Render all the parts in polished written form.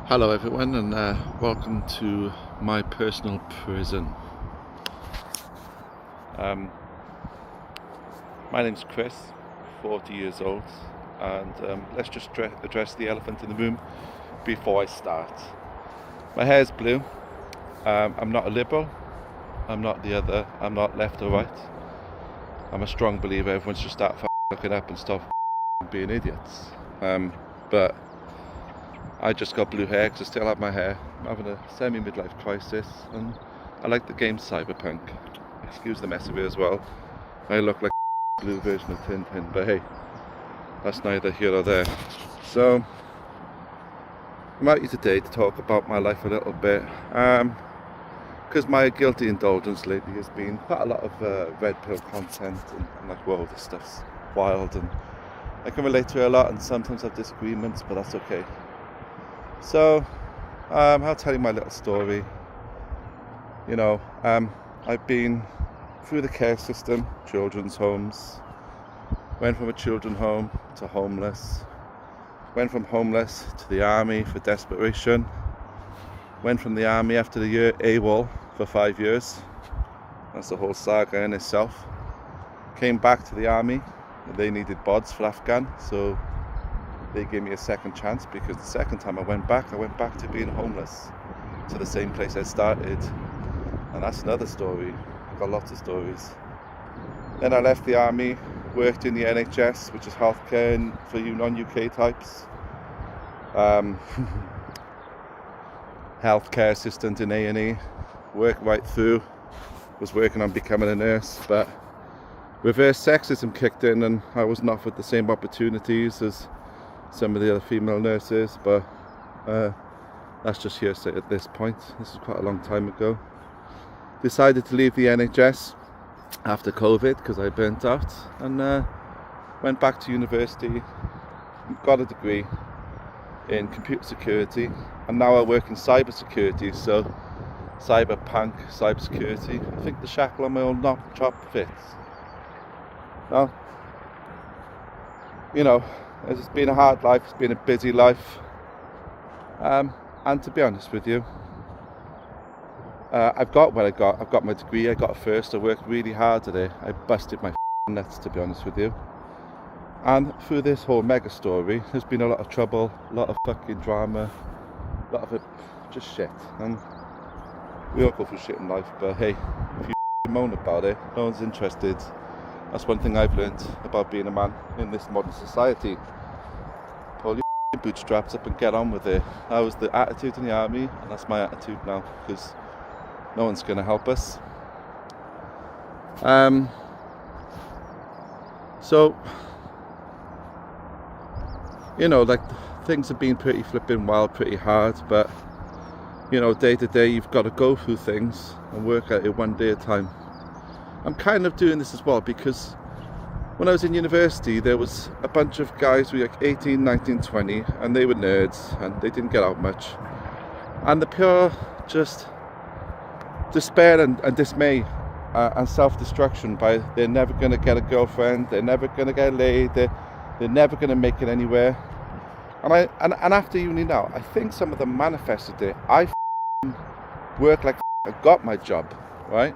Hello everyone, and welcome to my personal prison. Um, my name's Chris, 40 years old, and let's just address the elephant in the room before I start. My hair's blue. I'm not a liberal, I'm not the other, I'm not left or right. I'm a strong believer everyone should start looking up and stop being idiots. But I just got blue hair because I still have my hair. I'm having a semi-midlife crisis, and I like the game Cyberpunk. Excuse the mess of it as well. I look like a blue version of Tintin, but hey, that's neither here or there. So, I'm out here today to talk about my life a little bit, because my guilty indulgence lately has been quite a lot of red pill content, and I'm like, whoa, this stuff's wild, and I can relate to it a lot, and sometimes have disagreements, but that's okay. So, I'll tell you my little story. I've been through the care system, children's homes, went from a children's home to homeless, went from homeless to the army for desperation, went from the army after the year Awol for 5 years. That's a whole saga in itself. Came back to the army, they needed bods for Afghan, so they gave me a second chance, because the second time I went back to being homeless, to the same place I started. And that's another story. I've got lots of stories. Then I left the army, worked in the NHS, which is healthcare for you non-UK types. Healthcare assistant in A&E, worked right through, was working on becoming a nurse, but reverse sexism kicked in and I wasn't offered the same opportunities as some of the other female nurses, but that's just hearsay at this point. This is quite a long time ago. Decided to leave the NHS after COVID because I burnt out, and went back to university, got a degree in computer security, and now I work in cybersecurity, so cybersecurity. I think the shackle on my old knob chop fits. Well, it's been a hard life, it's been a busy life, and to be honest with you, I've got what I got. I've got my degree, I got it first, I worked really hard at it, I busted my nuts, to be honest with you. And through this whole mega story, there's been a lot of trouble, a lot of fucking drama, a lot of it just shit, and we all go through shit in life, but hey, if you moan about it, no one's interested. That's one thing I've learned about being a man in this modern society. Pull your bootstraps up and get on with it. That was the attitude in the army, and that's my attitude now, because no one's going to help us. So, things have been pretty flipping wild, pretty hard, but, day to day you've got to go through things and work at it one day at a time. I'm kind of doing this as well because when I was in university there was a bunch of guys who were like 18, 19, 20, and they were nerds and they didn't get out much, and the pure just despair and dismay and self-destruction by they're never going to get a girlfriend, they're never going to get laid, they're never going to make it anywhere. And after uni now, I think some of them manifested it. I work like I got my job, right?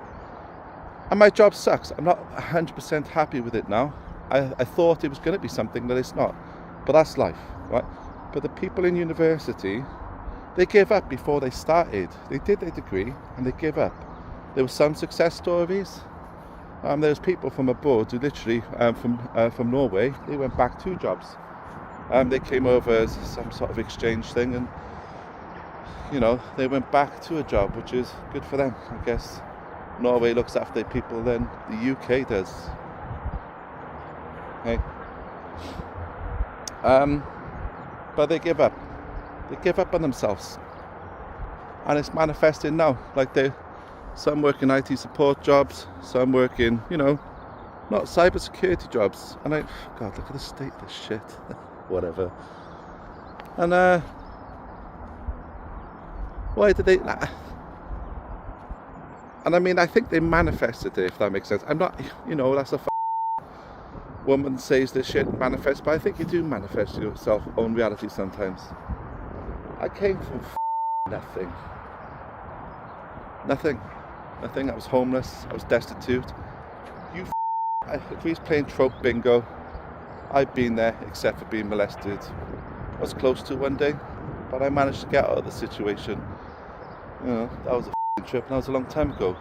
And my job sucks. I'm not 100% happy with it now. I thought it was going to be something that it's not. But that's life, right? But the people in university, they gave up before they started. They did their degree and they gave up. There were some success stories. There was people from abroad who literally, from Norway, they went back 2 jobs. They came over as some sort of exchange thing, and, they went back to a job, which is good for them, I guess. Norway looks after their people than the UK does. Hey. But they give up. They give up on themselves. And it's manifesting now. Like some work in IT support jobs, some work in, not cybersecurity jobs. And God, look at the state of this shit. Whatever. And why did they... And I mean, I think they manifested it, if that makes sense. I'm not, that's a woman says this shit manifest, but I think you do manifest yourself own reality sometimes. I came from nothing. Nothing. I was homeless. I was destitute. If he's playing trope bingo, I've been there except for being molested. I was close to one day, but I managed to get out of the situation. You know, that was a trip, and that was a long time ago.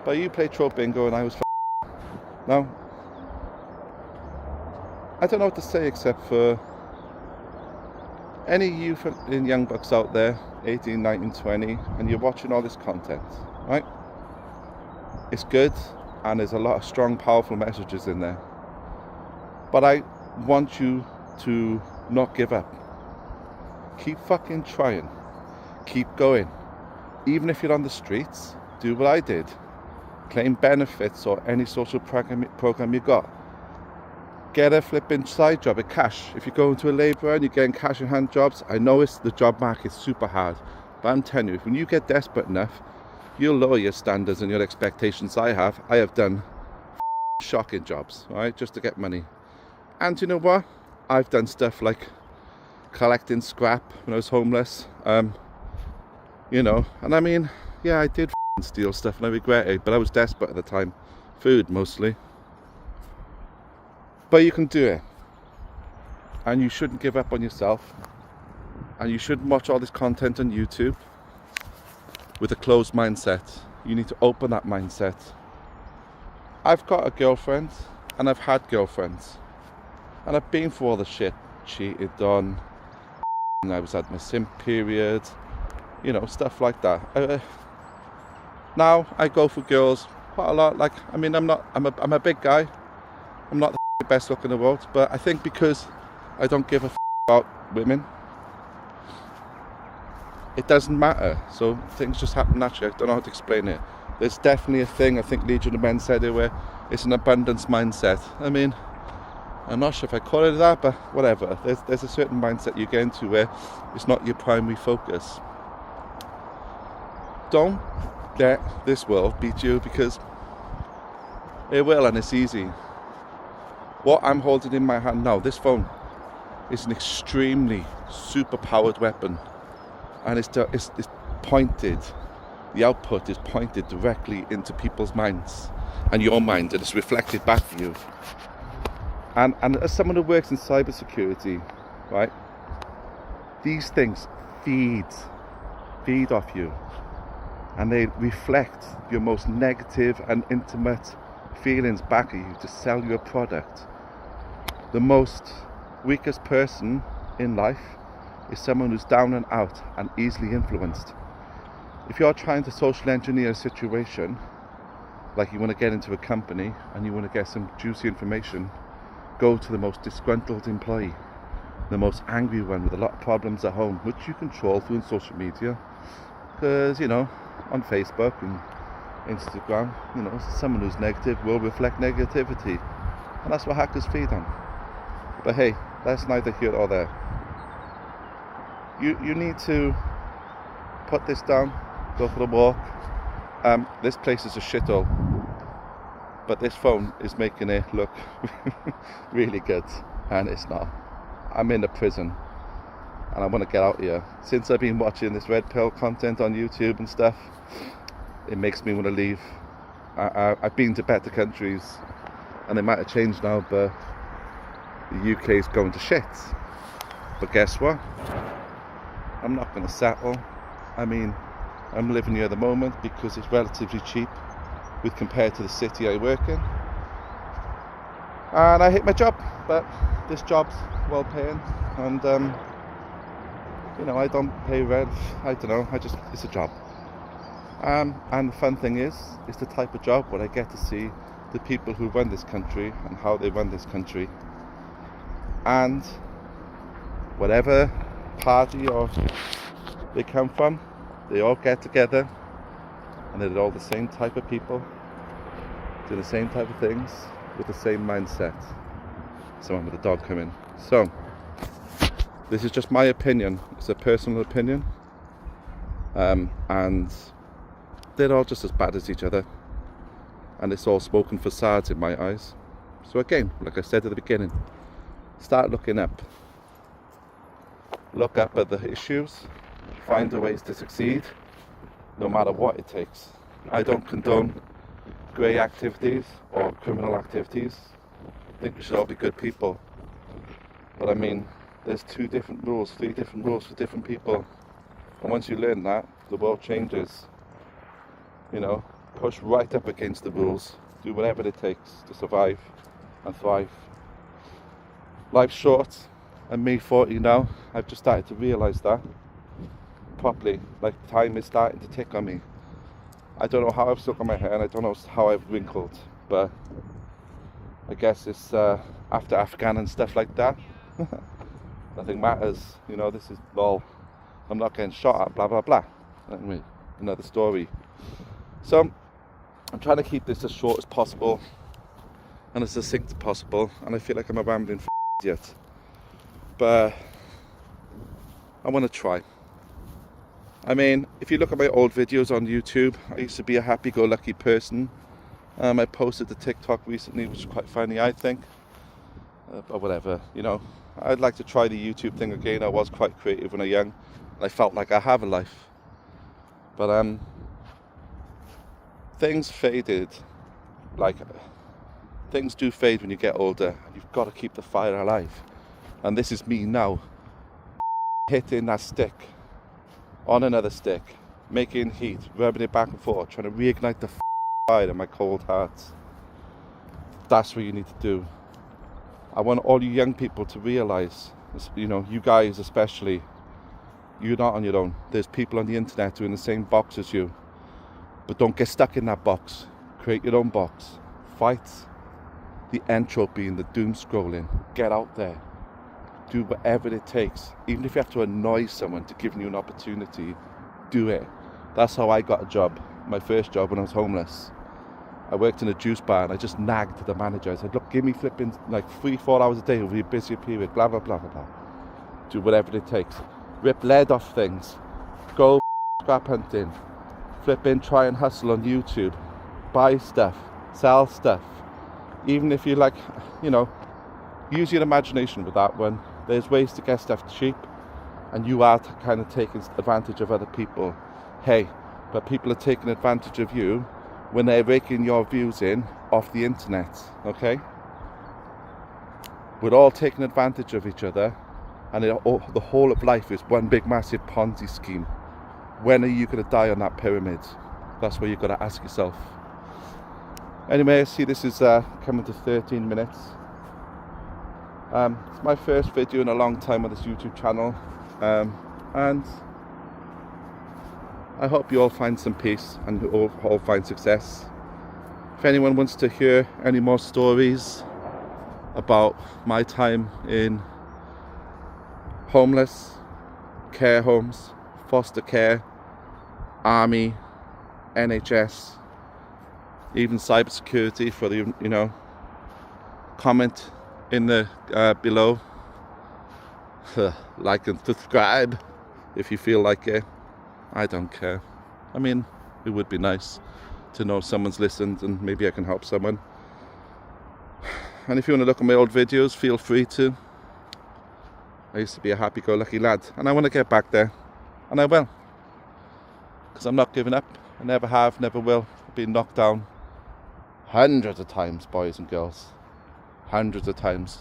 But you play trope bingo, and I was now. I don't know what to say except for any youth and young bucks out there, 18, 19, 20, and you're watching all this content, right? It's good, and there's a lot of strong, powerful messages in there. But I want you to not give up. Keep fucking trying. Keep going. Even if you're on the streets, do what I did. Claim benefits or any social program you got. Get a flipping side job at cash. If you're going to a labourer and you're getting cash in hand jobs, I know the job market's super hard, but I'm telling you, when you get desperate enough, you'll lower your standards and your expectations. I have done shocking jobs, right, just to get money. And you know what? I've done stuff like collecting scrap when I was homeless. You know, and I mean, yeah, I did steal stuff and I regret it, but I was desperate at the time. Food mostly. But you can do it. And you shouldn't give up on yourself. And you shouldn't watch all this content on YouTube with a closed mindset. You need to open that mindset. I've got a girlfriend, and I've had girlfriends, and I've been through all the shit. Cheated on, and I was at my simp period, you know, stuff like that. Now I go for girls quite a lot. Like, I mean, I'm a big guy. I'm not the best look in the world, but I think because I don't give a about women, it doesn't matter. So things just happen naturally. I don't know how to explain it. There's definitely a thing, I think Legion of Men said it, where it's an abundance mindset. I mean, I'm not sure if I call it that, but whatever. There's a certain mindset you get into where it's not your primary focus. Don't let this world beat you, because it will, and it's easy. What I'm holding in my hand now, this phone, is an extremely super powered weapon, and it's pointed. The output is pointed directly into people's minds and your mind, and it's reflected back to you. And as someone who works in cybersecurity, right, these things feed off you, and they reflect your most negative and intimate feelings back at you to sell you a product. The most weakest person in life is someone who's down and out and easily influenced. If you're trying to social engineer a situation, like you want to get into a company and you want to get some juicy information, go to the most disgruntled employee, the most angry one with a lot of problems at home, which you control through social media, because, you know, on Facebook and Instagram, you know, someone who's negative will reflect negativity, and that's what hackers feed on. But hey, that's neither here nor there. You need to put this down, go for a walk. This place is a shithole, but this phone is making it look really good, and it's not. I'm in a prison, and I want to get out here. Since I've been watching this red pill content on YouTube and stuff, it makes me want to leave. I've been to better countries, and they might have changed now, but the UK is going to shit. But guess what? I'm not going to settle. I mean, I'm living here at the moment because it's relatively cheap with compared to the city I work in. And I hate my job, but this job's well paying, and you know, I don't pay rent. I don't know, it's a job. And the fun thing is, it's the type of job where I get to see the people who run this country and how they run this country. And whatever party or they come from, they all get together, and they're all the same type of people, do the same type of things, with the same mindset. Someone with a dog coming. So, this is just my opinion. It's a personal opinion. And they're all just as bad as each other. And it's all smoke and facades in my eyes. So again, like I said at the beginning, start looking up. Look up at the issues find the ways to succeed, no matter what it takes. I don't condone grey activities or criminal activities. I think we should all be good people. But I mean, there's 2 different rules, 3 different rules for different people. And once you learn that, the world changes. You know, push right up against the rules. Do whatever it takes to survive and thrive. Life's short, and me 40 now, I've just started to realise that properly. Like, time is starting to tick on me. I don't know how I've stuck on my hair, and I don't know how I've wrinkled, but I guess it's after Afghan and stuff like that. Nothing matters, you know, this is lol. I'm not getting shot at, blah blah blah. Anyway, another story. So I'm trying to keep this as short as possible and as succinct as possible, and I feel like I'm a rambling idiot, but I want to try. I mean, if you look at my old videos on YouTube, I used to be a happy-go-lucky person. I posted to TikTok recently, which is quite funny, I think, but whatever, you know. I'd like to try the YouTube thing again. I was quite creative when I was young, and I felt like I have a life, but things faded. Like, things do fade when you get older. You've got to keep the fire alive, and this is me now, hitting that stick on another stick, making heat, rubbing it back and forth, trying to reignite the fire in my cold heart. That's what you need to do. I want all you young people to realise, you know, you guys especially, you're not on your own. There's people on the internet who are in the same box as you, but don't get stuck in that box. Create your own box. Fight the entropy and the doom scrolling. Get out there. Do whatever it takes. Even if you have to annoy someone to give you an opportunity, do it. That's how I got a job. My first job when I was homeless. I worked in a juice bar, and I just nagged the manager. I said, look, give me flipping like 3-4 hours a day over your busy period, blah, blah, blah, blah, blah. Do whatever it takes. Rip lead off things. Go scrap hunting. Flipping, try and hustle on YouTube. Buy stuff. Sell stuff. Even if you like, you know, use your imagination with that one. There's ways to get stuff cheap, and you are kind of taking advantage of other people. Hey, but people are taking advantage of you when they're raking your views in off the internet, okay? We're all taking advantage of each other, and the whole of life is one big massive Ponzi scheme. When are you going to die on that pyramid? That's what you've got to ask yourself. Anyway, I see this is coming to 13 minutes. It's my first video in a long time on this YouTube channel, and I hope you all find some peace and all find success. If anyone wants to hear any more stories about my time in homeless, care homes, foster care, army, NHS, even cybersecurity, for the, you know, comment in the below. Like and subscribe if you feel like it. I don't care. I mean, it would be nice to know someone's listened and maybe I can help someone. And if you want to look at my old videos, feel free to. I used to be a happy-go-lucky lad, and I want to get back there, and I will, because I'm not giving up. I never have, never will. I've been knocked down hundreds of times, boys and girls, hundreds of times,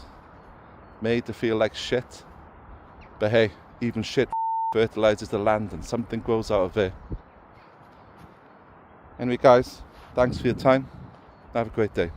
made to feel like shit, but hey, even shit fertilizes the land and something grows out of it. Anyway guys, thanks for your time. Have a great day.